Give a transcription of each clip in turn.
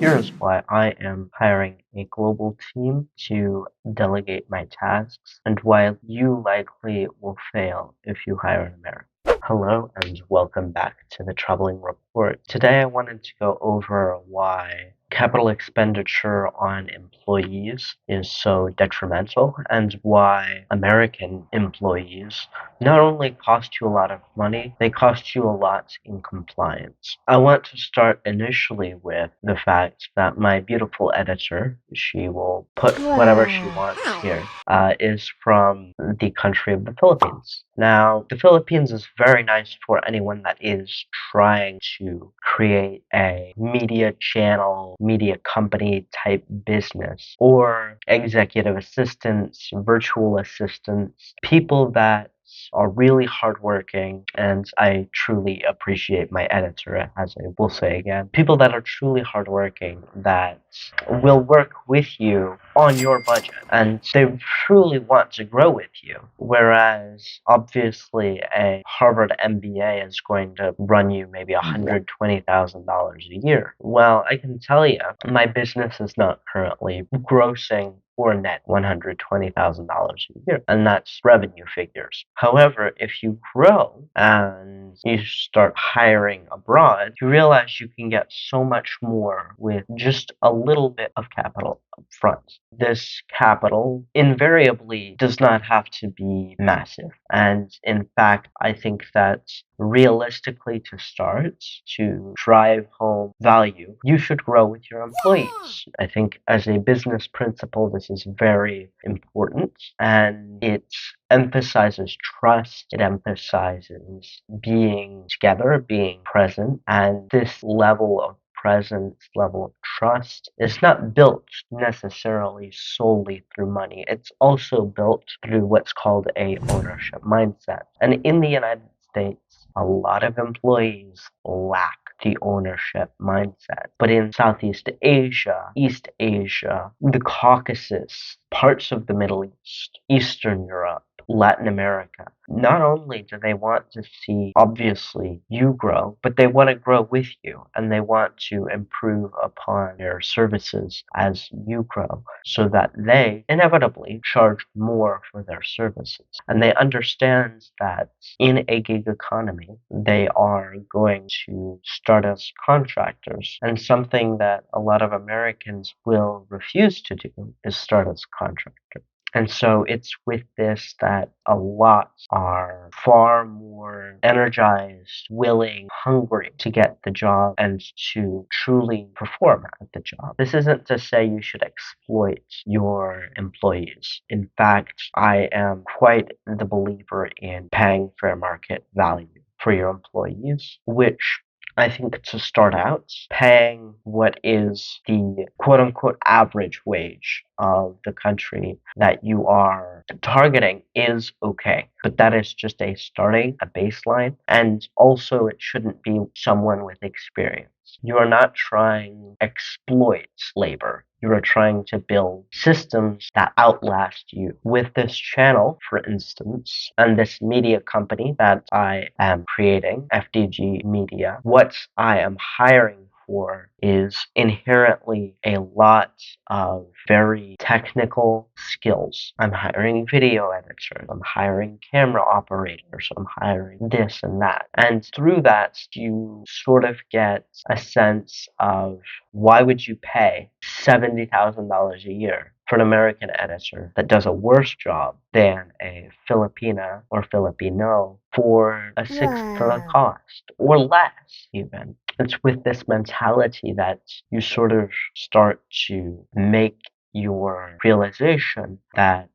Here's why I am hiring a global team to delegate my tasks, and why you likely will fail if you hire in America. Hello, and welcome back to the Troubling Report. Today I wanted to go over why capital expenditure on employees is so detrimental, and why American employees not only cost you a lot of money, they cost you a lot in compliance. I want to start initially with the fact that my beautiful editor, she will put whatever she wants here, is from the country of the Philippines. Now, the Philippines is very nice for anyone that is trying to create a media channel, media company type business, or executive assistants, virtual assistants, people that are really hardworking, and I truly appreciate my editor, as I will say again. People that are truly hardworking, that will work with you on your budget, and they truly want to grow with you. Whereas, obviously, a Harvard MBA is going to run you maybe $120,000 a year. Well, I can tell you, my business is not currently grossing or net $120,000 a year, and that's revenue figures. However, if you grow and you start hiring abroad, you realize you can get so much more with just a little bit of capital up front. This capital invariably does not have to be massive, and in fact, I think that realistically, to start, to drive home value, you should grow with your employees. I think as a business principle, this is very important, and it emphasizes trust, it emphasizes being together, being present, and this level of presence, level of trust is not built necessarily solely through money. It's also built through what's called a ownership mindset. And in the United States, a lot of employees lack the ownership mindset. But in Southeast Asia, East Asia, the Caucasus, parts of the Middle East, Eastern Europe, Latin America, not only do they want to see, obviously, you grow, but they want to grow with you, and they want to improve upon their services as you grow, so that they inevitably charge more for their services. And they understand that in a gig economy, they are going to start as contractors. And something that a lot of Americans will refuse to do is start as contractors. And so it's with this that a lot are far more energized, willing, hungry to get the job and to truly perform at the job. This isn't to say you should exploit your employees. In fact, I am quite the believer in paying fair market value for your employees, which I think to start out, paying what is the quote unquote average wage of the country that you are targeting is okay. But that is just a baseline. And also, it shouldn't be someone with experience. You are not trying to exploit labor. You are trying to build systems that outlast you. With this channel, for instance, and this media company that I am creating, FDG Media, what I am hiring for is inherently a lot of very technical skills. I'm hiring video editors, I'm hiring camera operators, I'm hiring this and that. And through that, you sort of get a sense of why would you pay $70,000 a year for an American editor that does a worse job than a Filipina or Filipino for a sixth of the cost, or less even. It's with this mentality that you sort of start to make your realization that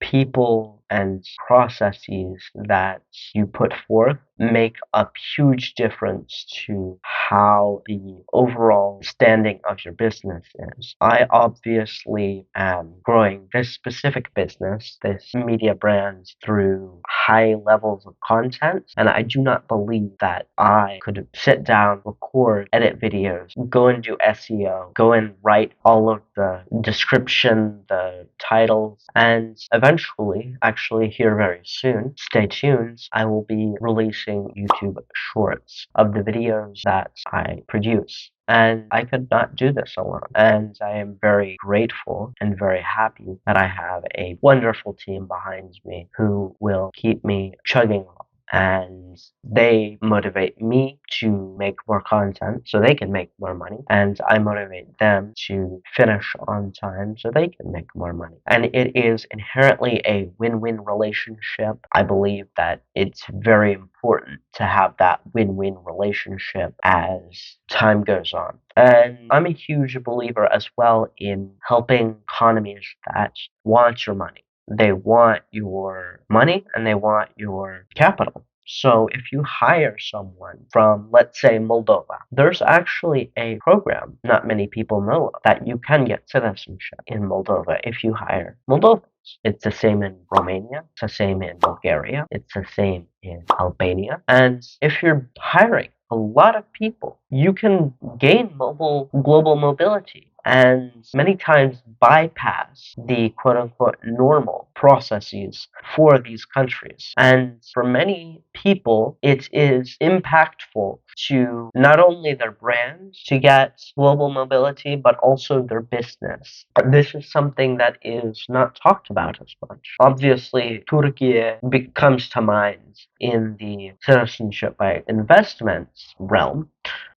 people and processes that you put forth make a huge difference to how the overall standing of your business is. I obviously am growing this specific business, this media brand, through high levels of content, and I do not believe that I could sit down, record, edit videos, go and do SEO, go and write all of the description, the titles, and eventually actually actually hear very soon. Stay tuned. I will be releasing YouTube shorts of the videos that I produce. And I could not do this alone. And I am very grateful and very happy that I have a wonderful team behind me who will keep me chugging along. And they motivate me to make more content so they can make more money. And I motivate them to finish on time so they can make more money. And it is inherently a win-win relationship. I believe that it's very important to have that win-win relationship as time goes on. And I'm a huge believer as well in helping economies that want your money. They want your money and they want your capital. So if you hire someone from, let's say, Moldova, there's actually a program not many people know of that you can get citizenship in Moldova if you hire Moldovans. It's the same in Romania, it's the same in Bulgaria, it's the same in Albania. And if you're hiring a lot of people, you can gain global mobility and many times bypass the quote unquote normal processes for these countries. And for many people, it is impactful to not only their brand to get global mobility, but also their business. This is something that is not talked about as much. Obviously, Turkey comes to mind in the citizenship by investments realm.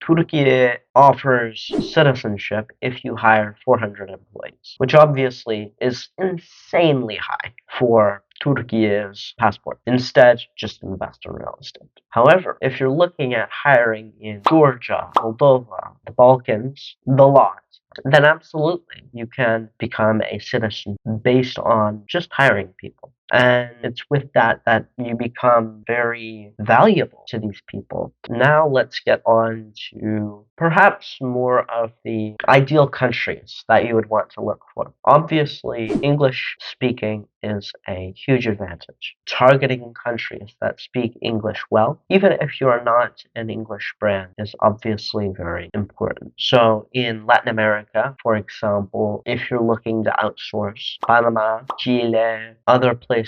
Turkey offers citizenship if you hire 400 employees, which obviously is insanely high for Turkey's passport. Instead, just invest in real estate. However, if you're looking at hiring in Georgia, Moldova, the Balkans, the lot, then absolutely you can become a citizen based on just hiring people. And it's with that that you become very valuable to these people. Now let's get on to perhaps more of the ideal countries that you would want to look for. Obviously, English speaking is a huge advantage. Targeting countries that speak English well, even if you are not an English brand, is obviously very important. So in Latin America, for example, if you're looking to outsource, Panama, Chile, other places,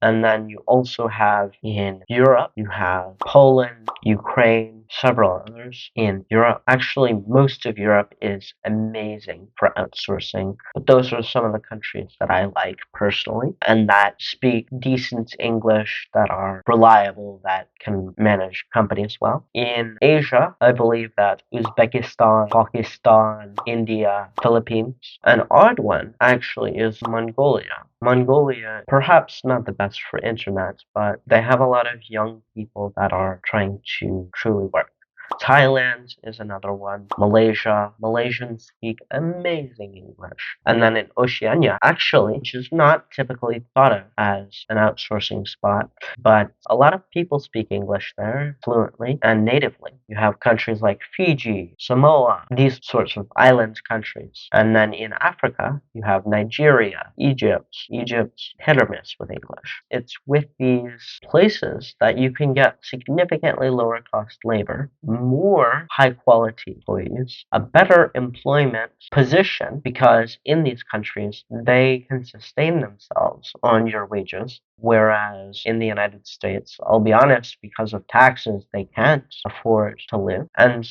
and then you also have in Europe, you have Poland, Ukraine, several others in Europe. Actually, most of Europe is amazing for outsourcing, but those are some of the countries that I like personally and that speak decent English, that are reliable, that can manage companies well. In Asia, I believe that Uzbekistan, Pakistan, India, Philippines. An odd one actually is Mongolia. Mongolia, perhaps not the best for internet, but they have a lot of young people that are trying to truly work. Thailand is another one. Malaysia. Malaysians speak amazing English. And then in Oceania, actually, which is not typically thought of as an outsourcing spot, but a lot of people speak English there fluently and natively. You have countries like Fiji, Samoa, these sorts of island countries. And then in Africa, you have Nigeria, Egypt. Egypt's hit or miss with English. It's with these places that you can get significantly lower cost labor, more high quality employees, a better employment position because in these countries they can sustain themselves on your wages. Whereas in the United States, I'll be honest, because of taxes, they can't afford to live. And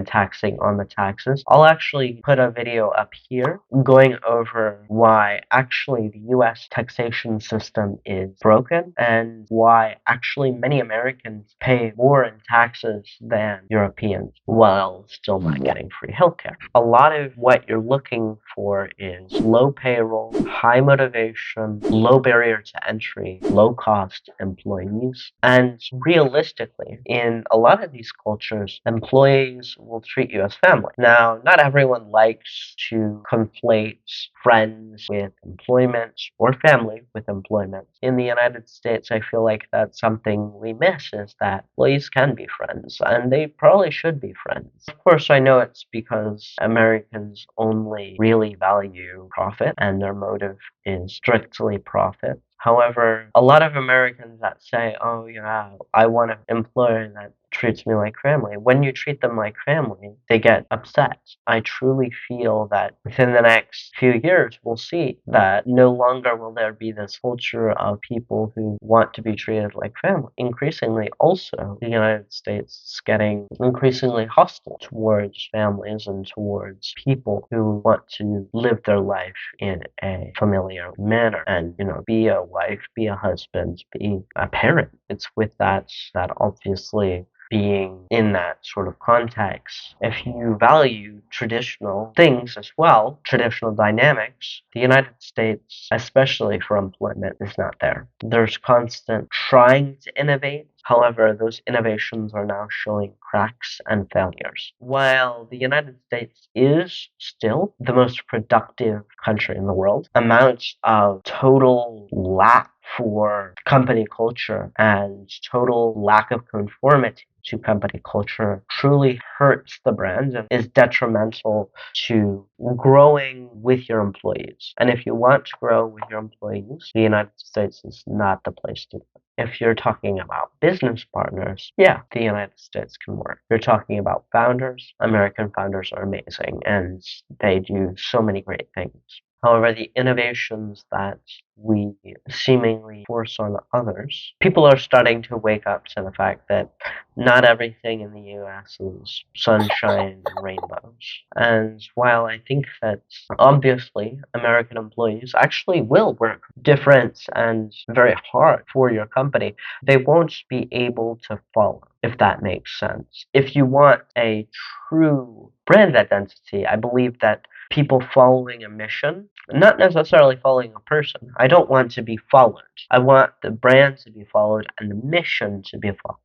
taxing on the taxes. I'll actually put a video up here going over why actually the US taxation system is broken and why actually many Americans pay more in taxes than Europeans while still not getting free healthcare. A lot of what you're looking for is low payroll, high motivation, low barrier to entry, low cost employees. And realistically, in a lot of these cultures, employees will treat you as family. Now, not everyone likes to conflate friends with employment or family with employment. In the United States, I feel like that's something we miss is that employees can be friends and they probably should be friends. Of course, I know it's because Americans only really value profit and their motive is strictly profit. However, a lot of Americans that say, oh yeah, I want an employer that treats me like family. When you treat them like family, they get upset. I truly feel that within the next few years, we'll see that no longer will there be this culture of people who want to be treated like family. Increasingly, also, the United States is getting increasingly hostile towards families and towards people who want to live their life in a familiar manner and, be a wife, be a husband, be a parent. It's with that obviously being in that sort of context. If you value traditional things as well, traditional dynamics, the United States, especially for employment, is not there. There's constant trying to innovate. However, those innovations are now showing cracks and failures. While the United States is still the most productive country in the world, amounts of total lack for company culture and total lack of conformity to company culture truly hurts the brand and is detrimental to growing with your employees. And if you want to grow with your employees, the United States is not the place to do it. If you're talking about business partners, yeah, the United States can work. If you're talking about founders, American founders are amazing and they do so many great things. However, the innovations that we seemingly force on others, people are starting to wake up to the fact that not everything in the US is sunshine and rainbows. And while I think that obviously American employees actually will work different and very hard for your company, they won't be able to follow, if that makes sense. If you want a true brand identity, I believe that people following a mission, not necessarily following a person. I don't want to be followed. I want the brand to be followed and the mission to be followed.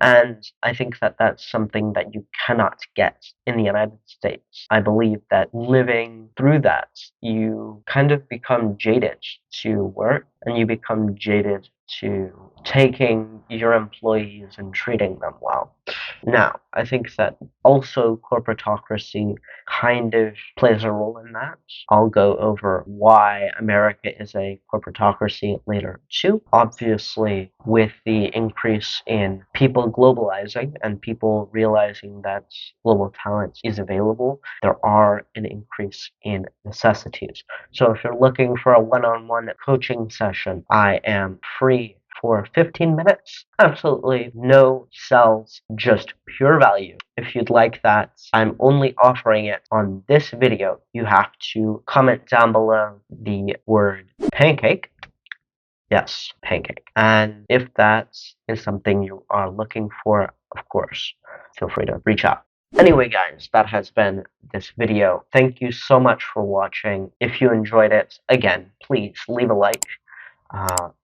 And I think that that's something that you cannot get in the United States. I believe that living through that, you kind of become jaded to work and you become jaded to taking your employees and treating them well. Now, I think that also corporatocracy kind of plays a role in that. I'll go over why America is a corporatocracy later too. Obviously, with the increase in people globalizing and people realizing that global talent is available, there are an increase in necessities. So if you're looking for a one-on-one coaching session, I am free for 15 minutes. Absolutely no cells, just pure value. If you'd like that, I'm only offering it on this video. You have to comment down below the word pancake. Yes, pancake. And if that is something you are looking for, of course, feel free to reach out. Anyway, guys, that has been this video. Thank you so much for watching. If you enjoyed it, again, please leave a like.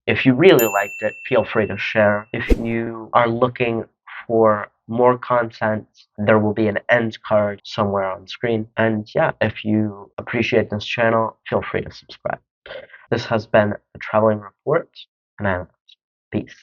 If you really liked it, feel free to share. If you are looking for more content, there will be an end card somewhere on screen. And yeah, if you appreciate this channel, feel free to subscribe. This has been a traveling report, and I'm out. Peace.